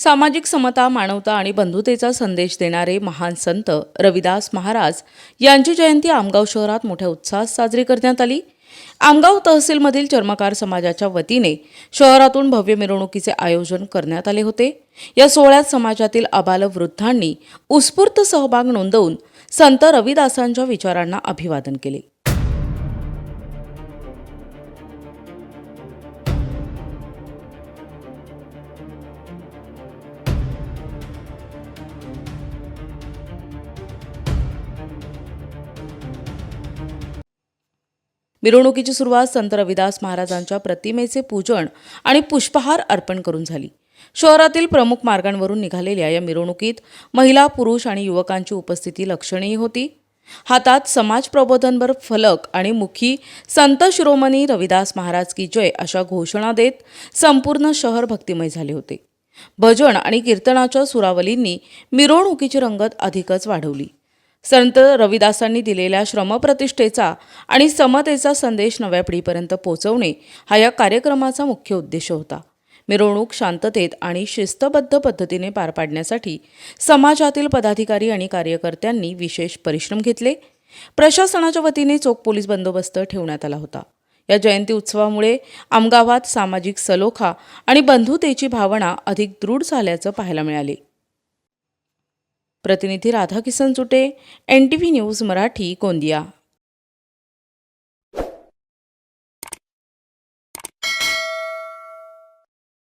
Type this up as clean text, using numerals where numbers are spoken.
सामाजिक समता, मानवता आणि बंधुतेचा संदेश देणारे महान संत रविदास महाराज यांची जयंती आमगाव शहरात मोठ्या उत्साहात साजरी करण्यात आली। आमगाव तहसीलमधील चर्मकार समाजाच्या वतीने शहरातून भव्य मिरवणुकीचे आयोजन करण्यात आले होते। या सोहळ्यात समाजातील आबालवृद्धांनी उत्स्फूर्त सहभाग नोंदवून संत रविदासांच्या विचारांना अभिवादन केले। मिरवणुकीची सुरुवात संत रविदास महाराजांच्या प्रतिमेचे पूजन आणि पुष्पहार अर्पण करून झाली। शहरातील प्रमुख मार्गांवरून निघालेल्या या मिरवणुकीत महिला, पुरुष आणि युवकांची उपस्थिती लक्षणीय होती। हातात समाज प्रबोधनपर फलक आणि मुखी संत शिरोमणी रविदास महाराज की जय अशा घोषणा देत संपूर्ण शहर भक्तिमय झाले होते। भजन आणि कीर्तनाच्या सुरावलींनी मिरवणुकीची रंगत अधिकच वाढवली। संत रविदासांनी दिलेल्या श्रमप्रतिष्ठेचा आणि समतेचा संदेश नव्या पिढीपर्यंत पोहोचवणे हा या कार्यक्रमाचा मुख्य उद्देश होता। मिरवणूक शांततेत आणि शिस्तबद्ध पद्धतीने पार पाडण्यासाठी समाजातील पदाधिकारी आणि कार्यकर्त्यांनी विशेष परिश्रम घेतले। प्रशासनाच्या वतीने चोख पोलीस बंदोबस्त ठेवण्यात आला होता। या जयंती उत्सवामुळे आमगावात सामाजिक सलोखा आणि बंधुतेची भावना अधिक दृढ झाल्याचं पाहायला मिळाले। प्रतिनिधी राधाकिसन चुटे, NTV न्यूज मराठी, गोंदिया।